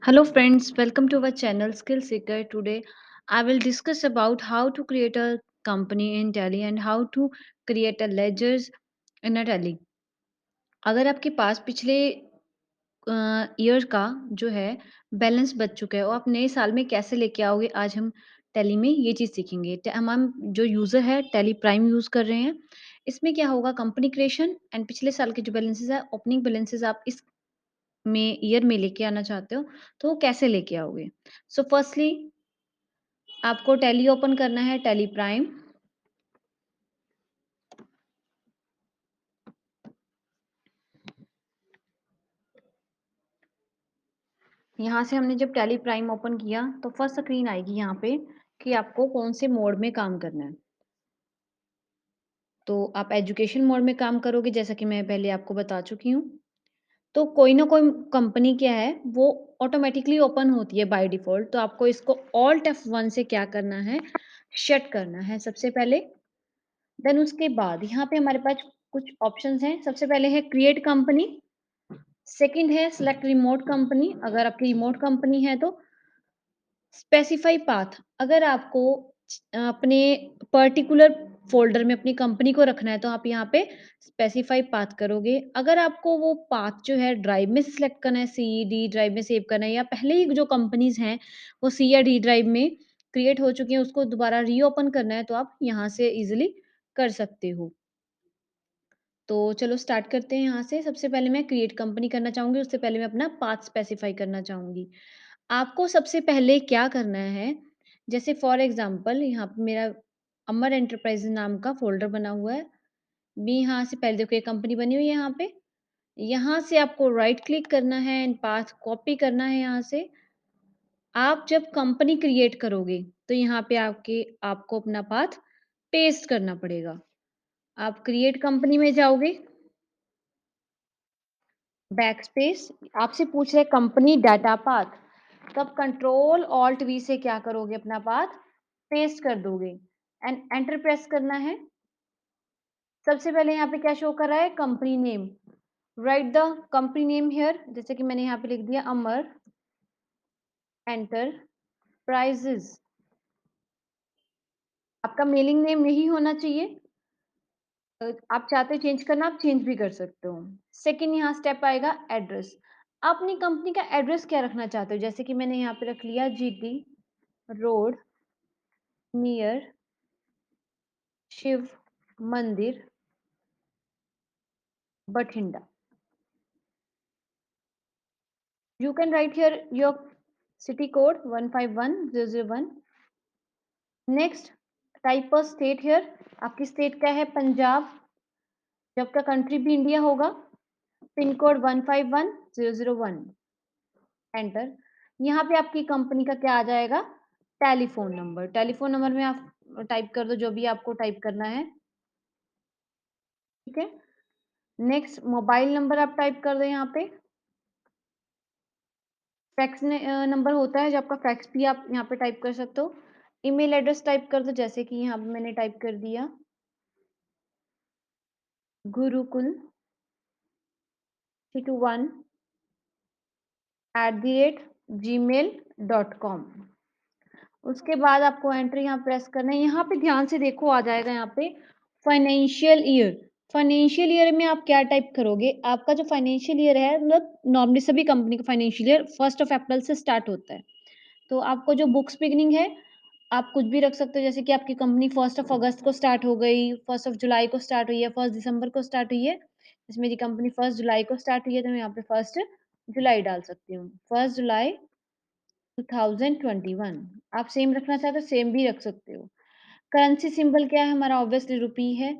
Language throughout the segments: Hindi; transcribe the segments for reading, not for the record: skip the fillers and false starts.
Hello friends, welcome to our channel Skill Seeker. Today I will discuss about how to create a company in Tally and how to create a ledgers in a Tally. अगर आपके पास पिछले ईयर का जो है बैलेंस बच चुका है और आप नए साल में कैसे लेके आओगे, आज हम टैली में ये चीज़ सीखेंगे। हम जो यूज़र है टैली प्राइम यूज़ कर रहे हैं। इसमें क्या होगा, कंपनी क्रिएशन एंड पिछले साल के जो बैलेंसेस है, ओपनिंग बैलेंसेस आप इस में ईयर में लेके आना चाहते हो, तो वो कैसे लेके आओगे? सो फर्स्टली आपको टैली ओपन करना है, टैली प्राइम। यहाँ से हमने जब टैली प्राइम ओपन किया तो फर्स्ट स्क्रीन आएगी यहाँ पे कि आपको कौन से मोड में काम करना है। तो आप एजुकेशन मोड में काम करोगे, जैसा कि मैं पहले आपको बता चुकी हूँ। तो कोई ना कोई कंपनी क्या है, वो ऑटोमेटिकली ओपन होती है बाय डिफ़ॉल्ट। तो आपको इसको ऑल्ट F1 से क्या करना है, शट करना है सबसे पहले। देन उसके बाद यहाँ पे हमारे पास कुछ ऑप्शंस हैं। सबसे पहले है क्रिएट कंपनी, सेकंड है सिलेक्ट रिमोट कंपनी। अगर आपकी रिमोट कंपनी है तो स्पेसिफाई पाथ, अगर आपको अपने पर्टिकुलर फ़ोल्डर में अपनी कंपनी को रखना है, तो आप यहाँ पे स्पेसिफाई पाथ करोगे। अगर आपको वो पाथ जो है ड्राइव में सिलेक्ट करना है, सी, डी ड्राइव में सेव करना है, या पहले ही जो कंपनीज़ हैं, वो सी या डी ड्राइव में क्रिएट हो चुकी हैं, उसको दोबारा रीओपन करना है, तो आप यहाँ से ईज़िली कर सकते हो। तो चलो स्टार्ट करते हैं यहाँ से। सबसे पहले मैं क्रिएट कंपनी करना चाहूँगी, उससे पहले मैं अपना पाथ स्पेसिफ़ाई करना चाहूँगी। आपको सबसे पहले क्या करना है, जैसे फॉर एग्ज़ाम्पल यहाँ पे मेरा अमर एंटरप्राइज़ेज़ नाम का फ़ोल्डर बना हुआ है। मैं यहाँ से पहले देखो, एक कंपनी बनी हुई है यहाँ पे। यहाँ से आपको राइट क्लिक करना है एंड पाथ कॉपी करना है यहाँ से। आप जब कंपनी क्रिएट करोगे, तो यहाँ पे आपको अपना पाथ पेस्ट करना पड़ेगा। आप क्रिएट कंपनी में जाओगे, बैकस्पेस, आपसे पूछ रहा है कंपनी डाटा पाथ, तब कंट्रोल ऑल्ट वी से क्या करोगे, अपना पाथ पेस्ट कर दोगे एंड एंटर प्रेस करना है। सबसे पहले यहाँ पे क्या शो कर रहा है, company name. Right the company name here, जैसे कि मैंने यहाँ पे लिख दिया अमर एंटरप्राइजेज। आपका मेलिंग नेम यही होना चाहिए। आप चाहते हो चेंज करना, आप चेंज भी कर सकते हो। सेकंड यहाँ स्टेप आएगा एड्रेस। आप अपनी कंपनी का एड्रेस क्या रखना चाहते हो, जैसे कि मैंने यहाँ पे रख लिया जीटी रोड नियर शिव मंदिर Bathinda. You can write here your city code 151001. Next, type a state here. आपकी स्टेट क्या है, पंजाब। जब का कंट्री भी इंडिया होगा। Pin code 151001। एंटर। यहाँ पे आपकी कंपनी का क्या आ जाएगा, टेलीफोन नंबर। टेलीफोन नंबर में आप टाइप कर दो जो भी आपको टाइप करना है। ठीक है। नेक्स्ट, मोबाइल नंबर आप टाइप कर दो यहाँ पे। फैक्स नंबर होता है जो आपका, फैक्स भी आप यहाँ पे टाइप कर सकते हो। ईमेल एड्रेस टाइप कर दो, जैसे कि यहाँ पे मैंने टाइप कर दिया गुरुकुल 321 @gmail.com। उसके बाद आपको एंटर यहाँ प्रेस करना है। यहाँ पे ध्यान से देखो, आ जाएगा यहाँ पे फाइनेंशियल ईयर। फाइनेंशियल ईयर में आप क्या टाइप करोगे, आपका जो फाइनेंशियल ईयर है, मतलब नॉर्मली सभी कंपनी का फाइनेंशियल ईयर 1 अप्रैल से स्टार्ट होता है। तो आपको जो बुक्स बिगनिंग है, आप कुछ भी रख सकते हो, जैसे कि आपकी कंपनी 1 अगस्त को स्टार्ट हो गई, 1 जुलाई को स्टार्ट हुई है, 1 दिसंबर को स्टार्ट हुई है। जैसे मेरी कंपनी 1 जुलाई को स्टार्ट हुई है, तो मैं यहाँ पे 1 जुलाई डाल सकती हूँ। 1 जुलाई 2021। आप सेम रखना चाहते हो, सेम भी रख सकते हो। करेंसी सिंबल क्या है हमारा, ऑब्वियसली रुपी है।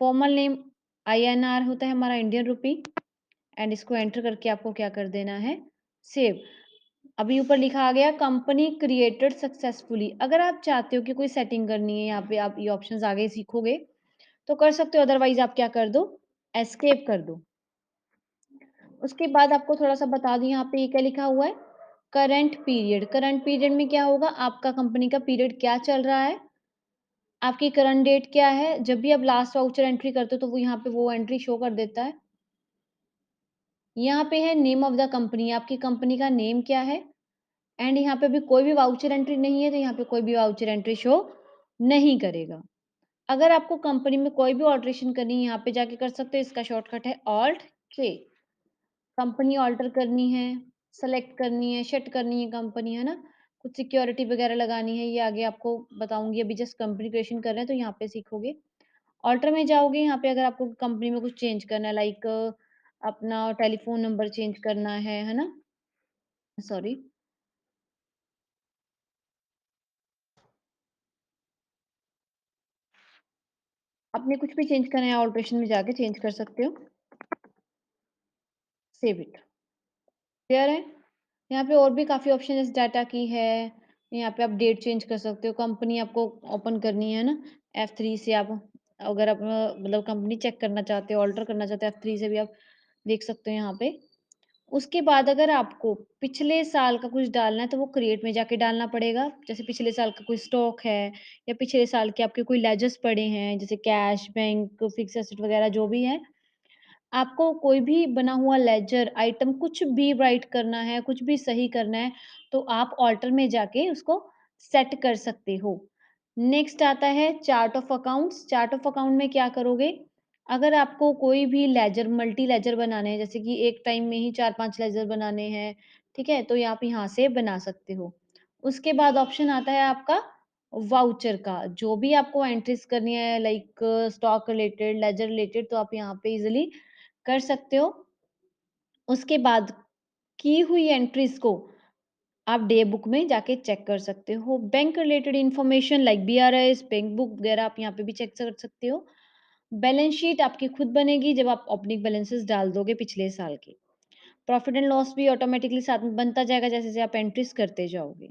फॉर्मल नेम INR होता है हमारा, इंडियन रुपी। एंड इसको एंटर करके आपको क्या कर देना है, सेव। अभी ऊपर लिखा आ गया कंपनी क्रिएटेड सक्सेसफुली। अगर आप चाहते हो कि कोई सेटिंग करनी है, यहाँ पे आप ये ऑप्शंस आगे सीखोगे तो कर सकते हो, अदरवाइज आप क्या कर दो, एस्केप कर दो। उसके बाद आपको थोड़ा सा बता दूं, यहाँ पे ये क्या लिखा हुआ है, करंट पीरियड। करंट पीरियड में क्या होगा, आपका कंपनी का पीरियड क्या चल रहा है, आपकी करंट डेट क्या है। जब भी आप लास्ट वाउचर एंट्री करते हो, तो वो यहाँ पे वो एंट्री शो कर देता है। यहाँ पे है नेम ऑफ द कंपनी, आपकी कंपनी का नेम क्या है। एंड यहाँ पे भी कोई भी वाउचर एंट्री नहीं है, तो यहाँ पे कोई भी वाउचर एंट्री शो नहीं करेगा। अगर आपको कंपनी में कोई भी अल्टरेशन करनी है, यहाँ पे जाके कर सकते हो, इसका शॉर्टकट है ऑल्ट के। कंपनी ऑल्टर करनी है, सेलेक्ट करनी है, सेट करनी है कंपनी, है ना? कुछ सिक्योरिटी वगैरह लगानी है, ये आगे आपको बताऊँगी, अभी जस्ट कंपनी क्रिएशन कर रहे हैं, तो यहाँ पे सीखोगे। ऑल्टर में जाओगे, यहाँ पे अगर आपको कंपनी में कुछ चेंज करना है, लाइक अपना टेलीफ़ोन नंबर चेंज करना है ना? सॉरी, आपने कुछ भी चेंज करना है, ऑल्टरेशन में जाके चेंज कर सकते हो। Save it. क्लियर है? यहाँ पे और भी काफ़ी ऑप्शन जैसे डाटा की है, यहाँ पे आप डेट चेंज कर सकते हो, कंपनी आपको ओपन करनी है ना, F3 से आप अगर आप मतलब कंपनी चेक करना चाहते हो, ऑल्टर करना चाहते हो, F3 से भी आप देख सकते हो यहाँ पे। उसके बाद अगर आपको पिछले साल का कुछ डालना है, तो वो क्रिएट में जाके डालना पड़ेगा। जैसे पिछले साल का कोई स्टॉक है या पिछले साल के आपके कोई लेजर्स पड़े हैं, जैसे कैश, बैंक, फिक्स एसेट वगैरह जो भी है, आपको कोई भी बना हुआ लेजर आइटम कुछ भी राइट करना है, कुछ भी सही करना है, तो आप ऑल्टर में जाके उसको सेट कर सकते हो। नेक्स्ट आता है chart of accounts. Chart of account में क्या करोगे? अगर आपको कोई भी लेजर मल्टी लेजर बनाने हैं, जैसे कि एक टाइम में ही 4-5 लेजर बनाने हैं, ठीक है? तो ये आप यहाँ से बना सकते हो। उसके बाद ऑप्शन आता है आपका वाउचर का। जो भी आपको एंट्रीज़ करनी है like stock related, ledger related, तो आप यहाँ पे ईज़िली कर सकते हो। उसके बाद की हुई एंट्रीज़ को आप डे बुक में जाके चेक कर सकते हो। Bank related information like BRS, bank book वगैरह आप यहाँ पे भी चेक कर सकते हो। बैलेंस शीट आपकी खुद बनेगी जब आप ओपनिंग बैलेंसेस डाल दोगे पिछले साल के। प्रॉफिट एंड लॉस भी ऑटोमैटिकली साथ में बनता जाएगा जैसे-जैसे आप एंट्रीज़ करते जाओगे।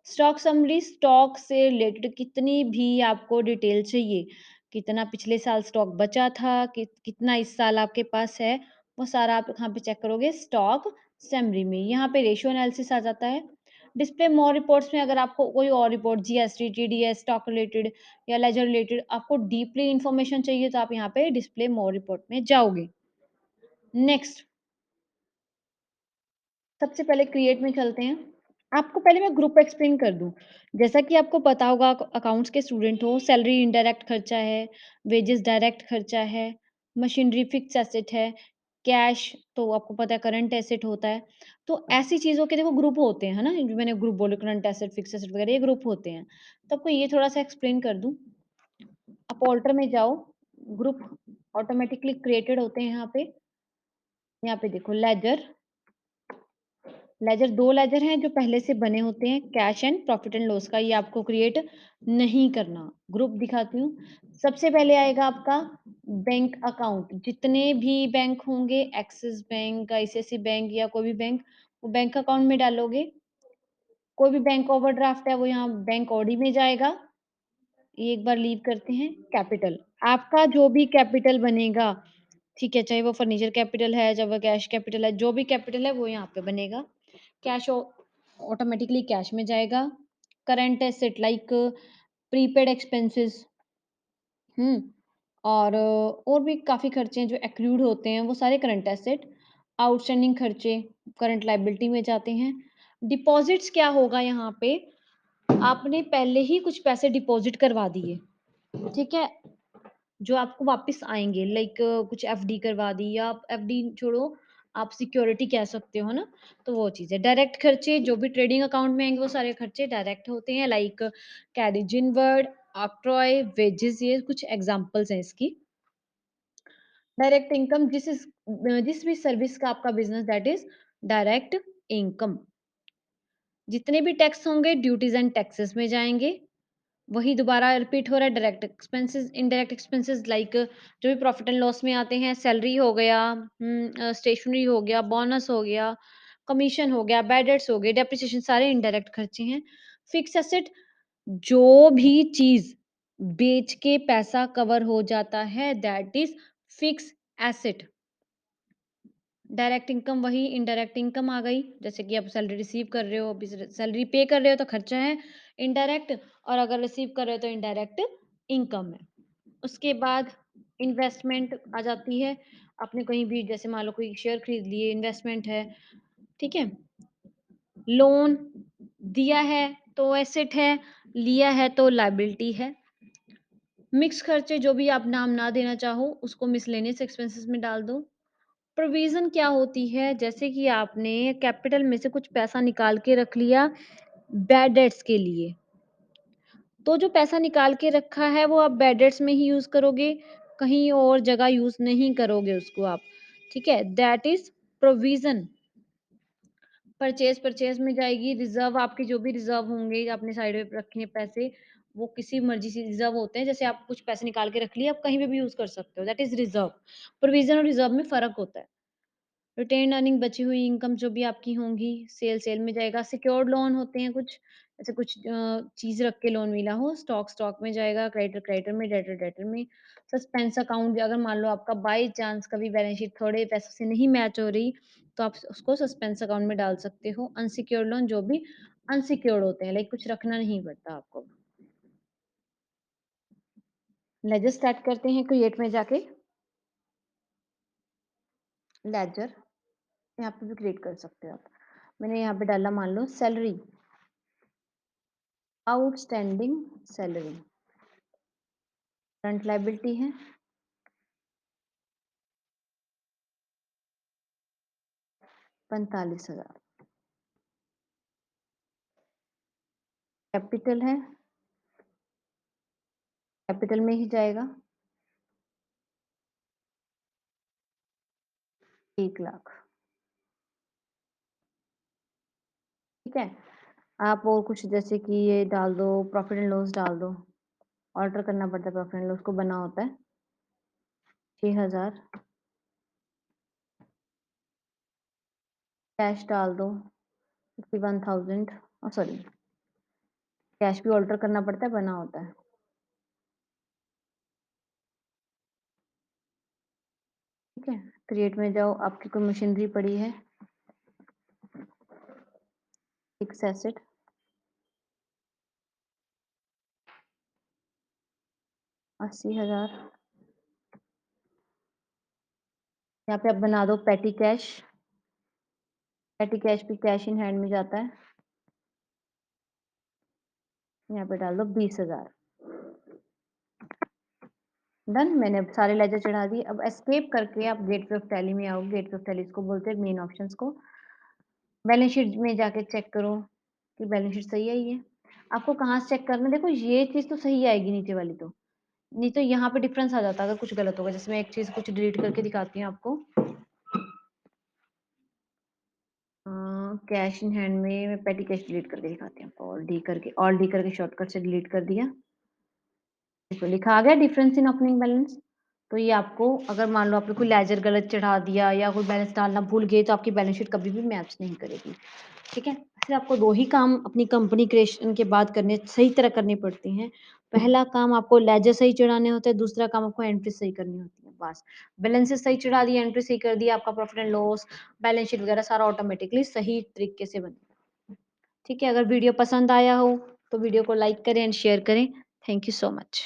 स्टॉक समरी स्टॉक से रिलेटेड कितनी भी आपको डिटेल चाहिए, कितना पिछले साल स्टॉक बचा था, कितना इस साल आपके पास है, वो सारा आप यहाँ पे चेक करोगे स्टॉक समरी में। यहाँ पे रेशियो एनालिसिस आ जाता है। डिस्प्ले मोर रिपोर्ट्स में अगर आपको कोई और report GST, TDS, stock related या लेजर रिलेटेड आपको डीपली इन्फॉर्मेशन चाहिए तो आप यहाँ पे डिस्प्ले मोर रिपोर्ट में जाओगे। नेक्स्ट सबसे पहले क्रिएट में चलते हैं। आपको पहले मैं ग्रुप एक्सप्लेन कर दूँ। जैसा कि आपको पता होगा अकाउंट्स के स्टूडेंट हो, सैलरी इनडायरेक्ट खर्चा है, वेजेस डायरेक्ट खर्चा है, मशीनरी फिक्स एसेट है, कैश तो आपको पता है करंट एसेट होता है। तो ऐसी चीज़ों के देखो ग्रुप होते हैं, है ना? जो मैंने ग्रुप बोले करंट एसेट, फिक्स एसेट वगैरह ये ग्रुप होते हैं। तो आपको ये थोड़ा-सा एक्सप्लेन कर दूँ। आप ऑल्टर में जाओ, ग्रुप ऑटोमैटिकली क्रिएटेड होते हैं यहाँ पे। यहाँ पे देखो लेजर लेजर 2 लेजर हैं जो पहले से बने होते हैं, cash and profit and loss का, ये आपको क्रिएट नहीं करना। ग्रुप दिखाती हूँ। सबसे पहले आएगा आपका बैंक अकाउंट, जितने भी बैंक होंगे एक्सिस बैंक, आईसीआईसी बैंक या कोई भी बैंक, वो बैंक अकाउंट में डालोगे। कोई भी बैंक ओवरड्राफ्ट है वो यहाँ बैंक ओडी में जाएगा। ये एक बार लीव करते हैं, कैपिटल। आपका जो भी कैपिटल बनेगा, ठीक है, चाहे वो फर्नीचर कैपिटल है, चाहे वो कैश कैपिटल है, जो भी कैपिटल है वो यहाँ पे बनेगा। कैश ऑ ऑटोमैटिकली कैश में जाएगा। Current asset like prepaid expenses और भी काफ़ी खर्चे हैं जो एक्रूड होते हैं, वो सारे करंट एसेट। आउटस्टैंडिंग खर्चे करंट लायबिलिटी में जाते हैं। डिपॉज़िट्स क्या होगा यहाँ पे, आपने पहले ही कुछ पैसे डिपॉज़िट करवा दिए, ठीक है? जो आपको वापस आएँगे लाइक कुछ एफडी करवा दी या आप एफडी छोड़ो, आप सिक्योरिटी कह सकते हो ना? तो वो चीज़ है। डायरेक्ट खर्चे जो भी ट्रेडिंग अकाउंट में आएँगे वो सारे खर्चे डायरेक्ट होते हैं like carriage inward, octroi, wages ये कुछ एग्ज़ाम्पल्स हैं इसकी। डायरेक्ट इनकम जिस भी सर्विस का आपका business that is direct income. जितने भी टैक्स होंगे ड्यूटीज़ एंड टैक्सेस में जाएँगे। वही दोबारा रिपीट हो रहा है direct expenses indirect expenses like जो भी प्रॉफिट एंड लॉस में आते हैं सैलरी हो गया स्टेशनरी हो गया बोनस हो गया कमीशन हो गया बैड डेट्स हो गए डेप्रिसिएशन सारे इनडायरेक्ट खर्चे हैं फिक्स एसेट जो भी चीज बेच के पैसा कवर हो जाता है that is fix asset direct income वही इनडायरेक्ट इनकम आ गई जैसे कि आप सैलरी रिसीव कर रहे हो अभी सैलरी पे कर रहे हो तो खर्चा है इनडायरेक्ट और अगर रिसीव कर रहे हो तो इनडायरेक्ट इनकम है उसके बाद इन्वेस्टमेंट आ जाती है आपने कहीं भी जैसे मान लो कोई शेयर खरीद लिए इन्वेस्टमेंट है ठीक है लोन दिया है तो एसेट है, लिया है तो लायबिलिटी है। मिक्स खर्चे जो भी आप नाम ना देना चाहो, उसको मिसलेनियस एक्सपेंसेस में डाल दो। प्रोविज़न क्या होती है? जैसे कि आपने कैपिटल में से कुछ पैसा निकाल के रख लिया बैड डेट्स के लिए, तो जो पैसा निकाल के रखा है वो आप बैड डेट्स में ही यूज़ करोगे, कहीं और जगह यूज़ नहीं करोगे उसको आप, ठीक है? That is provision. परचेज़ में जाएगी, रिज़र्व आपके जो भी रिज़र्व होंगे, आपने साइड में रखे हैं पैसे, वो किसी मर्ज़ी से रिज़र्व होते हैं। जैसे आप कुछ पैसे निकाल के रख लिए, आप कहीं पे भी यूज़ कर सकते हो, दैट इज़ रिज़र्व। प्रोविज़न और रिज़र्व में फ़र्क होता है। रिटेन्ड अर्निंग बची हुई इनकम जो भी आपकी होंगी, सेल में जाएगा। सिक्योर्ड लोन होते हैं कुछ, ऐसे कुछ चीज़ रख के लोन मिला हो, स्टॉक में जाएगा, क्रेडिटर में, डेटर में। सस्पेंस अकाउंट अगर मान लो आपका बाय चांस कभी बैलेंस शीट थोड़े पैसों से नहीं मैच हो रही, तो आप उसको सस्पेंस अकाउंट में डाल सकते हो। अनसिक्योर्ड लोन जो भी अनसिक्योर्ड होते हैं, लाइक कुछ रखना नहीं पड़ता आपको। लेजर स्टार्ट करते हैं क्रिएट में जाके, लेजर यहाँ पे भी क्रिएट कर सकते हो आप। मैंने यहाँ पे डाला मान लो salary, outstanding salary, current liability है 45,000, कैपिटल है, कैपिटल में ही जाएगा 1,00,000, ठीक है। आप और कुछ जैसे कि ये डाल दो, प्रॉफिट एंड लॉस डाल दो, ऑल्टर करना पड़ता है, प्रॉफिट एंड लॉस को बना होता है 6,000, कैश डाल दो 51,000, सॉरी कैश भी ऑल्टर करना पड़ता है, बना होता है, ठीक है। क्रिएट में जाओ, आपकी कोई मशीनरी पड़ी है, फिक्स एसेट 80,000, यहाँ पे आप बना दो पेटी कैश भी कैश इन हैंड में जाता है, यहाँ पे डाल दो 20,000। डन, मैंने अब सारे लेजर चढ़ा दिए। अब एस्केप करके आप गेटवे ऑफ टैली में आओ, गेटवे ऑफ टैली इसको बोलते हैं मेन ऑप्शंस को। बैलेंस शीट में जाके चेक करो कि बैलेंस शीट सही है ये। आपको कहाँ से चेक करना है? देखो ये चीज़ तो सही आएगी नीचे वाली तो। नहीं तो यहाँ पे डिफरेंस आ जाता है अगर कुछ गलत होगा। जैसे मैं एक चीज़ कुछ डिलीट करके दिखाती हूँ आपको। कैश इन हैंड में मैं पेटी कैश डिलीट करके दिखाती हूँ आपको। ऑल डी करके शॉर्टकट से डिलीट कर दिया। देखो लिखा आ गया डिफरेंस इन ओपनिंग बैलेंस। तो ये आपको अगर मान लो आपने कोई लेजर गलत चढ़ा दिया या कोई बैलेंस डालना भूल गए तो आपकी बैलेंस शीट कभी भी मैच नहीं करेगी, ठीक है। फिर आपको 2 ही काम अपनी कंपनी क्रिएशन के बाद करने सही तरह करने पड़ते हैं। पहला काम आपको लेजर सही चढ़ाने होते हैं, दूसरा काम आपको एंट्री सही करनी होती है, बस। बैलेंसेस सही चढ़ा दिया, एंट्री सही कर दिया, आपका profit and loss, balance sheet वगैरह सारा ऑटोमेटिकली सही तरीके से बनेगा, ठीक है। अगर वीडियो पसंद आया हो तो वीडियो को लाइक करें एंड शेयर करें। Thank you so much.